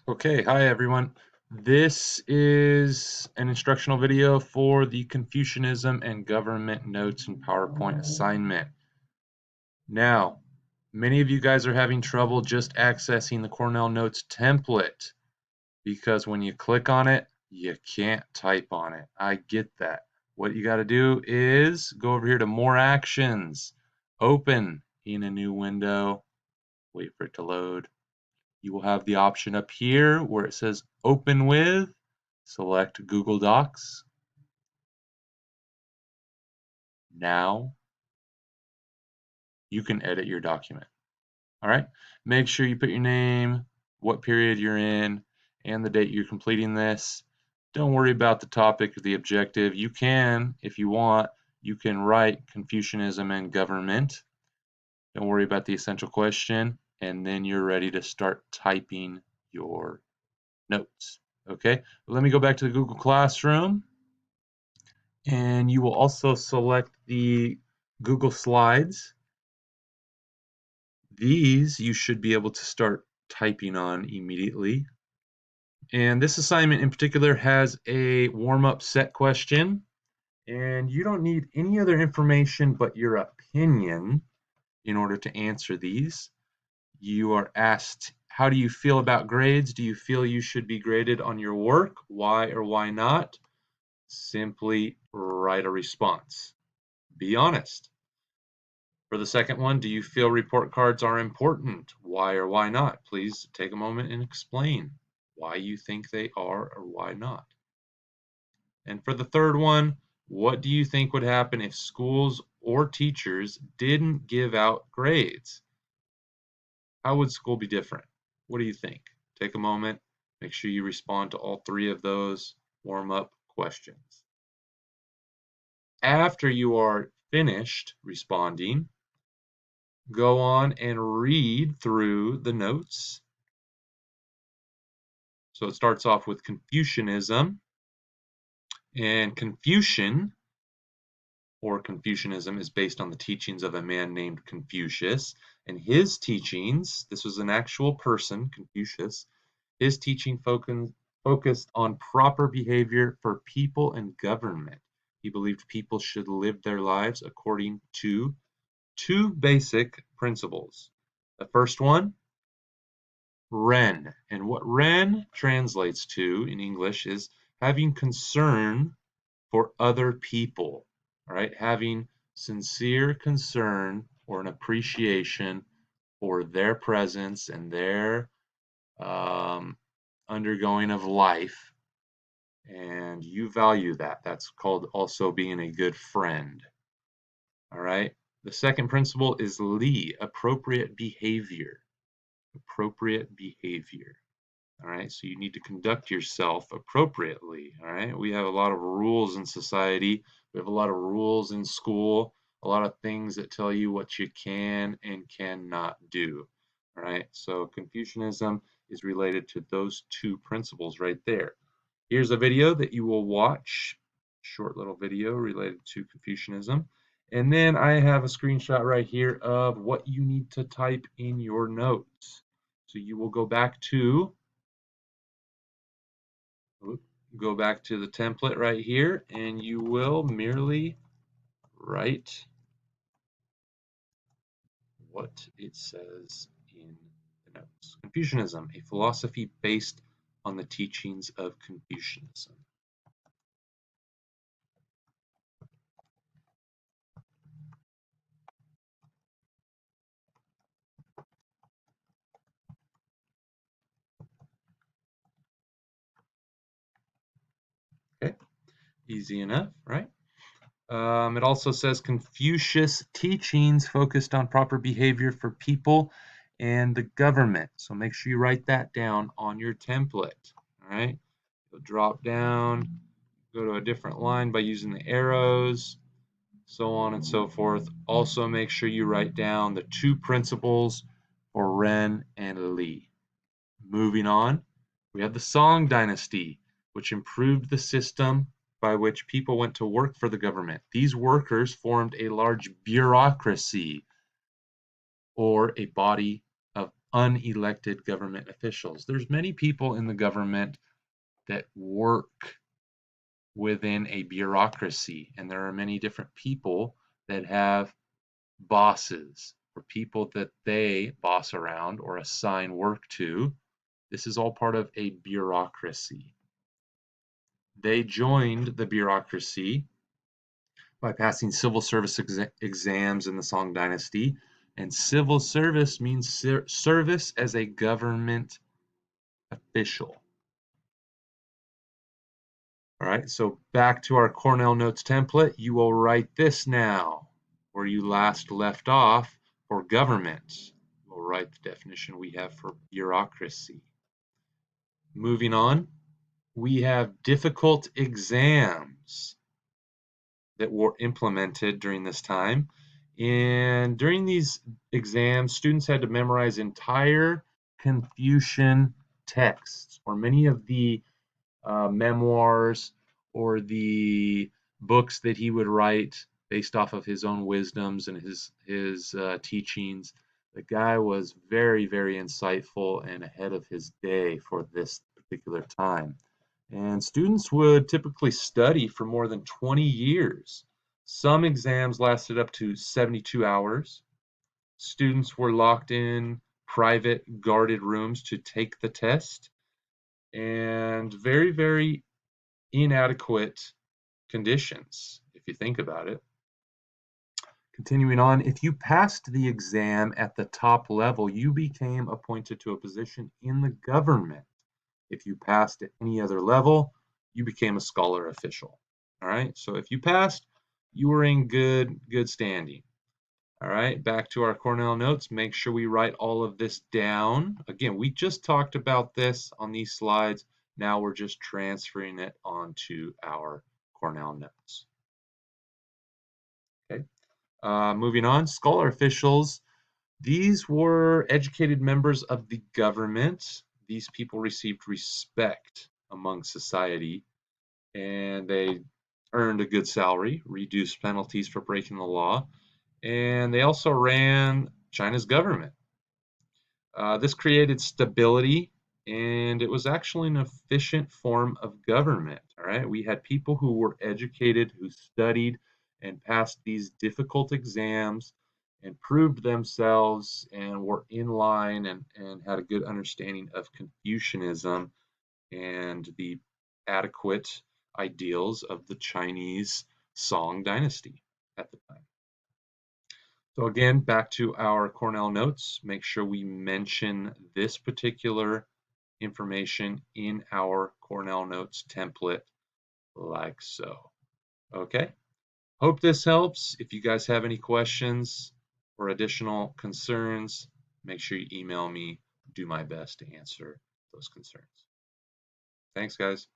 Okay, hi everyone. This is an instructional video for the Confucianism and Government Notes and PowerPoint assignment. Now, many of you guys are having trouble just accessing the Cornell Notes template because when you click on it, you can't type on it. I get that. What you got to do is go over here to More Actions, open in a new window, wait for it to load. You will have the option up here where it says Open With. Select Google Docs. Now you can edit your document. All right. Make sure you put your name, what period you're in, and the date you're completing this. Don't worry about the topic or the objective. You can, if you want, you can write Confucianism and Government. Don't worry about the essential question, and then you're ready to start typing your notes. Okay, let me go back to the Google Classroom, and you will also select the Google Slides. These you should be able to start typing on immediately. And this assignment in particular has a warm-up set question, and you don't need any other information but your opinion in order to answer these. You are asked, how do you feel about grades? Do you feel you should be graded on your work? Why or why not? Simply write a response. Be honest. For the second one, do you feel report cards are important? Why or why not? Please take a moment and explain why you think they are or why not. And for the third one, what do you think would happen if schools or teachers didn't give out grades? How would school be different? What do you think? Take a moment, make sure you respond to all three of those warm-up questions. After you are finished responding, go on and read through the notes. So it starts off with Confucianism, and Confucian or Confucianism is based on the teachings of a man named Confucius, and his teachings, this was an actual person, Confucius, his teaching focused on proper behavior for people and government. He believed people should live their lives according to two basic principles. The first one, Ren. And what Ren translates to in English is having concern for other people. All right, having sincere concern or an appreciation for their presence and their undergoing of life, and you value that. That's called also being a good friend. All right. The second principle is Li, appropriate behavior. Appropriate behavior. All right, so you need to conduct yourself appropriately. All right, we have a lot of rules in society, we have a lot of rules in school, a lot of things that tell you what you can and cannot do. All right, so Confucianism is related to those two principles right there. Here's a video that you will watch, short little video related to Confucianism. And then I have a screenshot right here of what you need to type in your notes. So you will go back to the template right here, and you will merely write what it says in the notes. Confucianism, a philosophy based on the teachings of Confucianism. Okay, easy enough, right? It also says Confucius teachings focused on proper behavior for people and the government. So make sure you write that down on your template. All right. You'll drop down, go to a different line by using the arrows, so on and so forth. Also make sure you write down the two principles for Ren and Li. Moving on, we have the Song Dynasty, which improved the system by which people went to work for the government. These workers formed a large bureaucracy or a body of unelected government officials. There's many people in the government that work within a bureaucracy, and there are many different people that have bosses or people that they boss around or assign work to. This is all part of a bureaucracy. They joined the bureaucracy by passing civil service exams in the Song Dynasty. And civil service means service as a government official. All right, so back to our Cornell Notes template. You will write this now, where you last left off for government. We'll write the definition we have for bureaucracy. Moving on, we have difficult exams that were implemented during this time. And during these exams, students had to memorize entire Confucian texts, or many of the memoirs or the books that he would write based off of his own wisdoms and his teachings. The guy was very, very insightful and ahead of his day for this particular time. And students would typically study for more than 20 years. Some exams lasted up to 72 hours. Students were locked in private guarded rooms to take the test, and very, very inadequate conditions, if you think about it. Continuing on, if you passed the exam at the top level, you became appointed to a position in the government. If you passed at any other level, you became a scholar official. All right, so if you passed, you were in good standing. All right, back to our Cornell notes. Make sure we write all of this down. Again, we just talked about this on these slides. Now we're just transferring it onto our Cornell notes. Okay, moving on, scholar officials. These were educated members of the government. These people received respect among society, and they earned a good salary, reduced penalties for breaking the law, and they also ran China's government. This created stability, and it was actually an efficient form of government. All right, we had people who were educated, who studied and passed these difficult exams and proved themselves and were in line and had a good understanding of Confucianism and the adequate ideals of the Chinese Song dynasty at the time. So again, back to our Cornell notes, make sure we mention this particular information in our Cornell notes template like so. Okay, hope this helps. If you guys have any questions or additional concerns, make sure you email me. Do my best to answer those concerns. Thanks, guys.